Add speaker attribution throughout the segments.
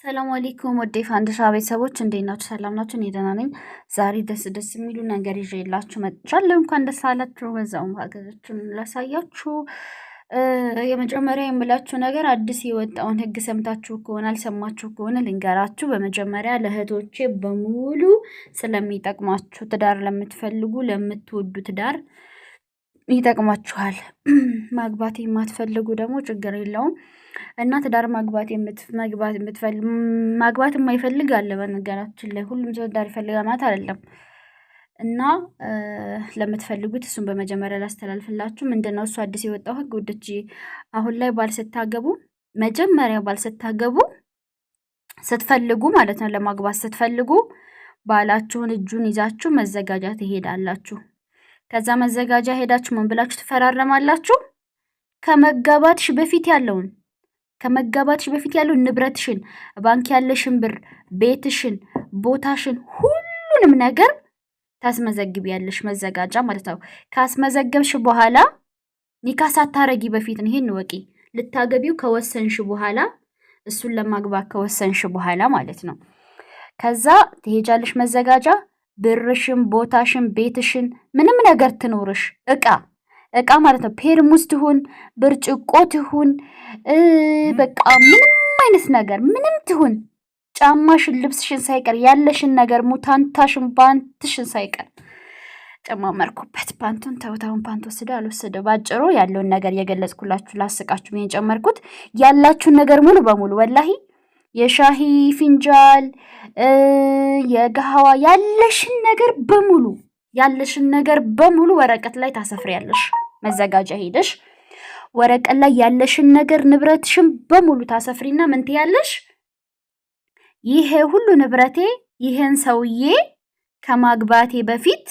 Speaker 1: ሰላም አለይኩም ወደ ፋንድሻ ቤተሰቦች እንዴት ናችሁ? ሰላም ናችሁ? እኔ ደህና ነኝ። ዛሬ ደስ የሚሉ ነገር ይዤላችሁ መጥቻለሁ። እንኳን ደስ አላችሁ። በዛውም ሀገራችንን ላሳያችሁ። የመጀመሪያ የምላችሁ ነገር አዲስ የወጣውን ህግ ሰምታችሁ ከሆነ አልሰማችሁ ከሆነ ልንገራችሁ። በመጀመሪያ ለእህቶቼ በሙሉ ስለሚጠቅማችሁ ትዳር ለምትፈልጉ ለምትወዱ ትዳር ይጠቅማችኋል። ማግባት የማትፈልጉ ደግሞ ችግር የለውም እና ትዳር ማግባት የማይፈልግ አለ። በነገራችን ላይ ሁሉም ሰው ትዳር ይፈልጋል ማለት አይደለም። እና ለምትፈልጉት እሱን በመጀመሪያ ላስተላልፍላችሁ። ምንድነው እሱ አዲስ የወጣው ህግ ውዶች፣ አሁን ላይ ባል ስታገቡ መጀመሪያ ባል ስታገቡ ስትፈልጉ ማለት ነው፣ ለማግባት ስትፈልጉ ባላችሁን እጁን ይዛችሁ መዘጋጃ ትሄዳላችሁ። ከዛ መዘጋጃ ሄዳችሁ ምን ብላችሁ ትፈራረማላችሁ? ከመጋባትሽ በፊት ያለውን ንብረትሽን፣ ባንክ ያለሽን ብር፣ ቤትሽን፣ ቦታሽን፣ ሁሉንም ነገር ታስመዘግቢያለሽ። መዘጋጃ ማለት ነው። ካስመዘገብሽ በኋላ ኒካ ሳታረጊ በፊት ነው። ይሄን ወቂ። ልታገቢው ከወሰንሽ በኋላ እሱን ለማግባት ከወሰንሽ በኋላ ማለት ነው። ከዛ ትሄጃለሽ መዘጋጃ። ብርሽን፣ ቦታሽን፣ ቤትሽን፣ ምንም ነገር ትኖርሽ እቃ ማለት ነው። ፔርሙዝ ትሁን ብርጭቆ ትሁን በቃ ምንም አይነት ነገር ምንም ትሁን፣ ጫማሽን፣ ልብስሽን ሳይቀር ያለሽን ነገር ሙታንታሽን፣ ባንትሽን ሳይቀር ጨማመርኩበት። ፓንቱን ተውታውን ፓንት ወስደ አልወሰደ ባጭሩ ያለውን ነገር የገለጽኩላችሁ ላስቃችሁ ብዬ ጨመርኩት። ያላችሁን ነገር ሙሉ በሙሉ ወላሂ የሻሂ ፊንጃል የጋህዋ ያለሽን ነገር በሙሉ ወረቀት ላይ ታሰፍሪያለሽ። መዘጋጃ ሄደሽ ወረቀት ላይ ያለሽን ነገር ንብረትሽን በሙሉ ታሰፍሪና ምን ትያለሽ? ይሄ ሁሉ ንብረቴ ይሄን ሰውዬ ከማግባቴ በፊት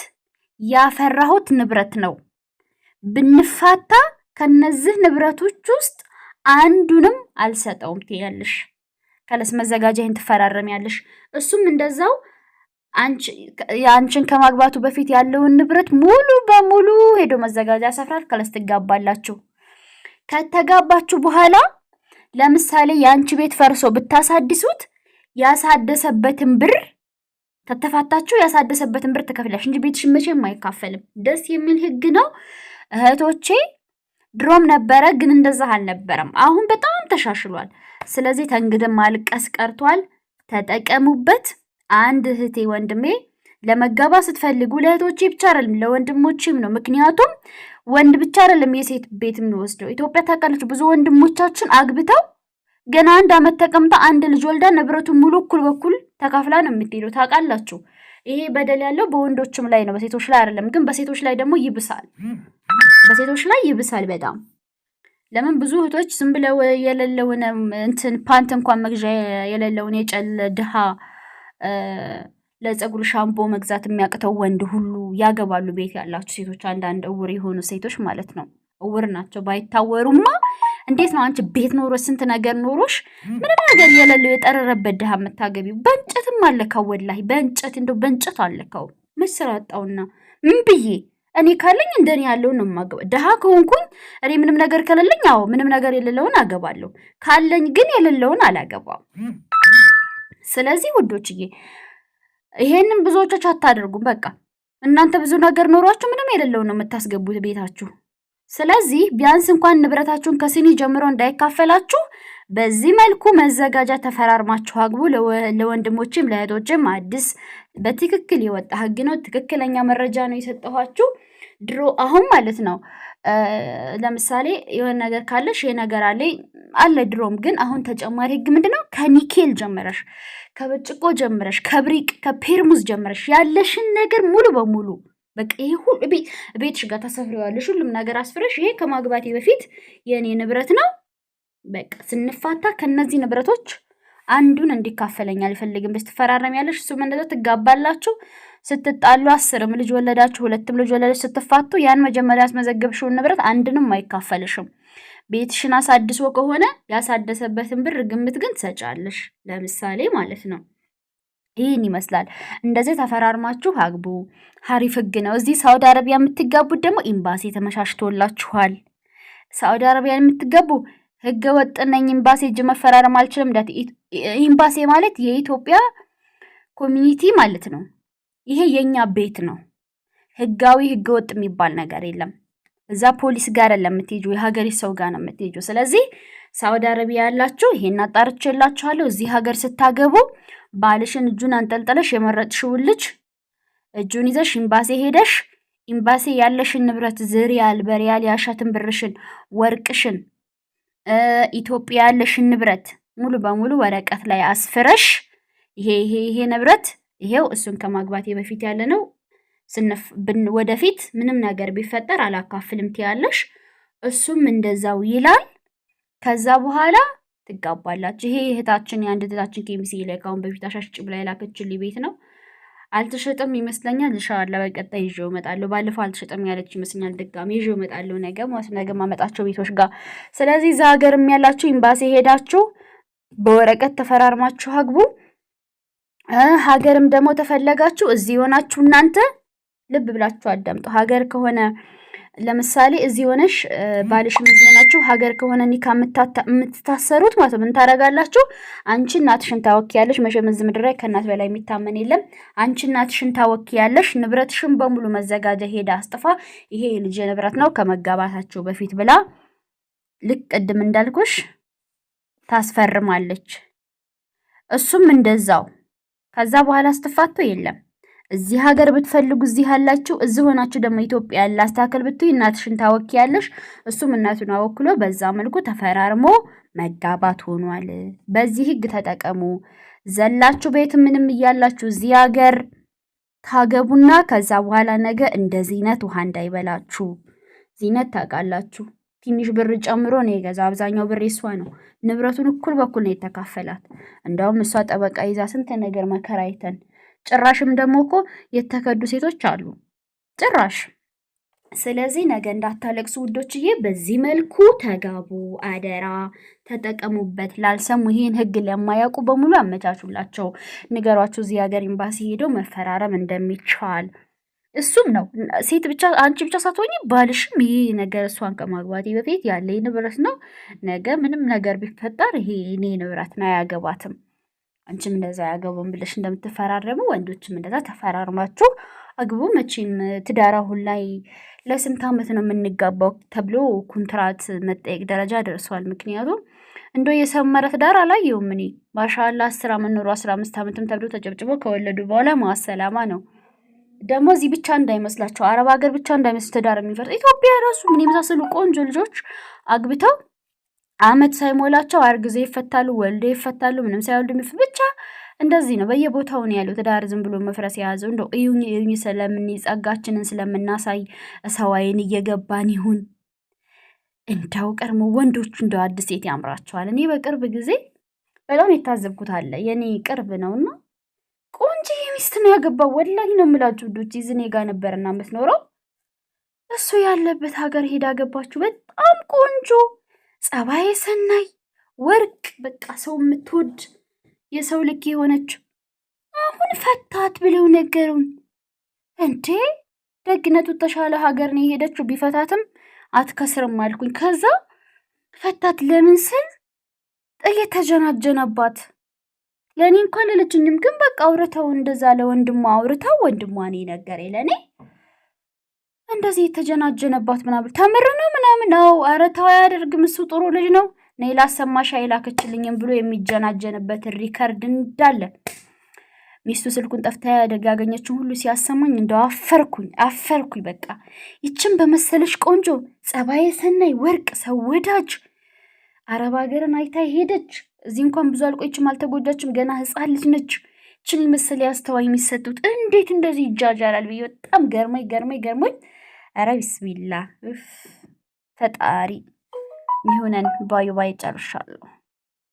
Speaker 1: ያፈራሁት ንብረት ነው። ብንፋታ ከነዚህ ንብረቶች ውስጥ አንዱንም አልሰጠውም ትያለሽ። ከለስ መዘጋጃ ይሄን ትፈራረሚያለሽ። እሱም እንደዛው አንቺን ከማግባቱ በፊት ያለውን ንብረት ሙሉ በሙሉ ሄዶ መዘጋጃ ያሰፍራል። ከለስ ትጋባላችሁ። ከተጋባችሁ በኋላ ለምሳሌ የአንቺ ቤት ፈርሶ ብታሳድሱት ያሳደሰበትን ብር ተተፋታችሁ ያሳደሰበትን ብር ትከፍላለሽ እንጂ ቤትሽን መቼም አይካፈልም። ደስ የሚል ህግ ነው እህቶቼ። ድሮም ነበረ ግን እንደዛ አልነበረም። አሁን በጣም ተሻሽሏል። ስለዚህ ተንግድም ማልቀስ ቀርቷል። ተጠቀሙበት። አንድ እህቴ ወንድሜ ለመጋባ ስትፈልጉ ለእህቶቼ ብቻ አይደለም ለወንድሞቼም ነው። ምክንያቱም ወንድ ብቻ አይደለም የሴት ቤት የሚወስደው። ኢትዮጵያ ታውቃለች፣ ብዙ ወንድሞቻችን አግብተው ገና 1 ዓመት ተቀምጣ አንድ ልጅ ወልዳ ንብረቱን ሙሉ እኩል በኩል ተካፍላ ነው የምትሄደው። ታውቃላችሁ። ይሄ በደል ያለው በወንዶችም ላይ ነው፣ በሴቶች ላይ አይደለም። ግን በሴቶች ላይ ደግሞ ይብሳል። በጣም ለምን ብዙ እህቶች ዝም ብለው የሌለውን ፓንት እንኳን መግዣ የሌለውን የጨለ ድሃ ለፀጉር ሻምፖ መግዛት የሚያቅተው ወንድ ሁሉ ያገባሉ። ቤት ያላችሁ ሴቶች፣ አንዳንድ እውር የሆኑ ሴቶች ማለት ነው። እውር ናቸው ባይታወሩማ። እንዴት ነው አንቺ ቤት ኖሮሽ ስንት ነገር ኖሮሽ ምንም ነገር የሌለው የጠረረበት ድሃ የምታገቢው? በእንጨትም አለካው ወላሂ፣ በእንጨት አለካው። መስራጣውና ምን ብዬ እኔ ካለኝ እንደኔ ያለውን ነው የማገባው። ድሃ ከሆንኩኝ እኔ ምንም ነገር ከሌለኝ ምንም ነገር የሌለውን አገባለሁ። ካለኝ ግን የሌለውን አላገባም። ስለዚህ ውዶችዬ ይሄንን ብዙዎቻችሁ አታደርጉም። በቃ እናንተ ብዙ ነገር ኖሯችሁ ምንም የሌለውን ነው የምታስገቡት ቤታችሁ። ስለዚህ ቢያንስ እንኳን ንብረታችሁን ከስኒ ጀምሮ እንዳይካፈላችሁ በዚህ መልኩ መዘጋጃ ተፈራርማችሁ አግቡ። ለወንድሞችም ለእህቶችም አዲስ በትክክል የወጣ ህግ ነው። ትክክለኛ መረጃ ነው የሰጠኋችሁ። ድሮ አሁን ማለት ነው ለምሳሌ የሆነ ነገር ካለሽ የነገር አለ ድሮም። ግን አሁን ተጨማሪ ህግ ምንድነው? ከኒኬል ጀምረሽ፣ ከብርጭቆ ጀምረሽ፣ ከብሪቅ ከፔርሙዝ ጀምረሽ ያለሽን ነገር ሙሉ በሙሉ በቃ ይሄ ሁሉ ቤትሽ ጋር ታሰፍሪዋለሽ። ሁሉም ነገር አስፍረሽ ይሄ ከማግባቴ በፊት የኔ ንብረት ነው። በቃ ስንፋታ ከነዚህ ንብረቶች አንዱን እንዲካፈለኝ አልፈልግም። ትፈራረሚያለሽ። እሱም እንደዛ ትጋባላችሁ። ስትጣሉ 10 ልጅ ወለዳችሁ፣ 2 ልጅ ወለዳችሁ፣ ስትፋቱ ያን መጀመሪያ ያስመዘገብሽውን ንብረት አንድንም አይካፈልሽም። ቤትሽን አሳድሶ ከሆነ ያሳደሰበትን ብር ግምት ግን ትሰጫለሽ። ለምሳሌ ማለት ነው። ይህን ይመስላል። እንደዚህ ተፈራርማችሁ አግቡ። ሀሪፍ ህግ ነው። እዚህ ሳውዲ አረቢያ የምትጋቡት ደግሞ ኤምባሲ ተመሻሽቶላችኋል። ሳውዲ አረቢያ የምትገቡ ህገ ወጥ ነኝ ኤምባሲ እጅ መፈራረም አልችልም። ኤምባሲ ማለት የኢትዮጵያ ኮሚኒቲ ማለት ነው። ይሄ የኛ ቤት ነው። ህጋዊ ህገ ወጥ የሚባል ነገር የለም። እዛ ፖሊስ ጋር ለምትሄጂው የሀገሪ ሰው ጋር ነው የምትሄጂው። ስለዚህ ሳውዲ አረቢያ ያላችሁ ይሄን አጣርቼላችኋለሁ። እዚህ ሀገር ስታገቡ ባልሽን እጁን አንጠልጥለሽ የመረጥሽውን ልጅ እጁን ይዘሽ ኤምባሲ ሄደሽ ኤምባሲ ያለሽን ንብረት ዝሪያል በሪያል ያሻትን ብርሽን ወርቅሽን ኢትዮጵያ ያለሽን ንብረት ሙሉ በሙሉ ወረቀት ላይ አስፍረሽ ይሄ ንብረት ይሄው እሱን ከማግባቴ በፊት ያለ ነው ወደፊት ምንም ነገር ቢፈጠር አላካፍልም ትያለሽ። እሱም እንደዛው ይላል። ከዛ በኋላ ትጋባላችሁ። ይሄ እህታችን የአንድ እህታችን ኬሚሲ ላይ ካሁን በፊት አሻሽጭ ብላ የላከችልኝ ቤት ነው። አልተሸጠም ይመስለኛል። ኢንሻአላህ በቀጣይ ይዤው እመጣለሁ። ባለፈው አልተሸጠም ያለች ይመስለኛል። ድጋሚ ይዤው እመጣለሁ ነገ ማመጣቸው ቤቶች ጋር። ስለዚህ እዛ ሀገርም ያላችሁ ኤምባሲ ሄዳችሁ በወረቀት ተፈራርማችሁ አግቡ። ሀገርም ደግሞ ተፈለጋችሁ እዚህ ሆናችሁ እናንተ ልብ ብላችሁ አዳምጡ። ሀገር ከሆነ ለምሳሌ እዚህ ሆነሽ ባልሽም እዚህ ሆናችሁ ሀገር ከሆነ ኒካ የምትታሰሩት ማለት ምን ታረጋላችሁ? አንቺ እናትሽን ታወኪያለሽ። መቼም እዚህ ምድር ላይ ከእናት በላይ የሚታመን የለም። አንቺ እናትሽን ታወኪያለሽ። ንብረትሽን በሙሉ መዘጋጃ ሄዳ አስጥፋ ይሄ የልጅ ንብረት ነው ከመጋባታችሁ በፊት ብላ ልክ ቅድም እንዳልኩሽ ታስፈርማለች። እሱም እንደዛው። ከዛ በኋላ አስተፋቶ የለም። እዚህ ሀገር ብትፈልጉ እዚህ ያላችሁ፣ እዚህ ሆናችሁ ደግሞ ኢትዮጵያ ያለ አስተካከል ብትይ እናትሽን ታወኪያለሽ። እሱም እናቱን አወክሎ በዛ መልኩ ተፈራርሞ መጋባት ሆኗል። በዚህ ህግ ተጠቀሙ። ዘላችሁ ቤት ምንም እያላችሁ እዚህ ሀገር ታገቡና ከዛ በኋላ ነገ እንደ ዚነት ውሃ እንዳይበላችሁ። ዚነት ታውቃላችሁ፣ ትንሽ ብር ጨምሮ ነው የገዛ። አብዛኛው ብር እሷ ነው። ንብረቱን እኩል በኩል ነው የተካፈላት። እንደውም እሷ ጠበቃ ይዛ ስንት ነገር መከራ አይተን ጭራሽም ደግሞ እኮ የተከዱ ሴቶች አሉ ጭራሽ። ስለዚህ ነገ እንዳታለቅሱ ውዶችዬ፣ በዚህ መልኩ ተጋቡ፣ አደራ ተጠቀሙበት። ላልሰሙ ይሄን ህግ ለማያውቁ በሙሉ አመቻቹላቸው፣ ንገሯቸው እዚህ ሀገር ኤምባሲ ሄደው መፈራረም እንደሚቻል። እሱም ነው ሴት ብቻ አንቺ ብቻ ሳትሆኚ ባልሽም ይሄ ነገር እሷን ከማግባቴ በፊት ያለ ንብረት ነው፣ ነገ ምንም ነገር ቢፈጠር ይሄ እኔ ንብረት ነው አያገባትም፣ አንቺም እንደዛ ያገቡን ብለሽ እንደምትፈራረሙ ወንዶችም እንደዛ ተፈራርማችሁ አግቡ። መቼም ትዳር አሁን ላይ ለስንት ዓመት ነው የምንጋባው ተብሎ ኮንትራት መጠየቅ ደረጃ ደርሷል። ምክንያቱም እንደው የሰመረ ትዳር አላየሁም እኔ። ማሻአላ 10 ዓመት ኖሮ 15 ዓመትም ተብሎ ተጨብጭቦ ከወለዱ በኋላ ማሰላማ ነው። ደግሞ እዚህ ብቻ እንዳይመስላቸው፣ አረብ ሀገር ብቻ እንዳይመስል ትዳር የሚፈርጥ ኢትዮጵያ ራሱ ምን የመሳሰሉ ቆንጆ ልጆች አግብተው አመት ሳይሞላቸው አርግዘው ይፈታሉ፣ ወልደው ይፈታሉ። ምንም ሳይወልዱ ብቻ እንደዚህ ነው በየቦታው ነው ያለው ትዳር። ዝም ብሎ መፍረስ የያዘው እንደው እዩኝ ስለምን ጸጋችንን ስለምናሳይ ሰው አይን እየገባን ይሁን እንዳው ቀርሞ ወንዶቹ እንደው አዲስ ሴት ያምራቸዋል። እኔ በቅርብ ጊዜ በጣም የታዘብኩት አለ የኔ ቅርብ ነውና ቆንጆ ሚስት ነው ያገባው። ወላሂ ነው የምላችሁ ዱት ይዝኔ ጋር ነበርና የምትኖረው እሱ ያለበት ሀገር ሄዳ ገባችሁ። በጣም ቆንጆ ጸባይ ሰናይ ወርቅ በቃ ሰው የምትወድ የሰው ልክ የሆነች አሁን ፈታት ብለው ነገሩን። እንዴ ደግነቱ ተሻለ ሀገር ነው የሄደችው። ቢፈታትም አትከስርም አልኩኝ። ከዛ ፈታት ለምን ስል እየተጀናጀነባት ለእኔ እንኳን ለልጅኝም ግን በቃ አውርተው እንደዛ ለወንድሟ አውርተው ወንድሟ ነው ነገር ለእኔ እንደዚህ የተጀናጀነባት ምናምን ተምር ነው ምናምን ነው። ኧረ ተው አያደርግም እሱ ጥሩ ልጅ ነው። ነይ ላሰማሽ አይላከችልኝም ብሎ የሚጀናጀንበት ሪከርድ እንዳለ ሚስቱ ስልኩን ጠፍታ ያገኘችውን ሁሉ ሲያሰማኝ እንደው አፈርኩኝ። በቃ ይችን በመሰለሽ ቆንጆ ጸባይ ሰናይ ወርቅ ሰው ወዳጅ አረብ ሀገርን አይታ ሄደች። እዚህ እንኳን ብዙ አልቆይችም፣ አልተጎዳችም፣ ገና ህፃን ልጅ ነች። ችን ምስል ያስተዋይ የሚሰጡት እንዴት እንደዚህ ይጃጃላል ብዬ በጣም ገርሞኝ ኧረ ቢስሚላ ፈጣሪ ይሁነን። ባይ ጨርሻለሁ።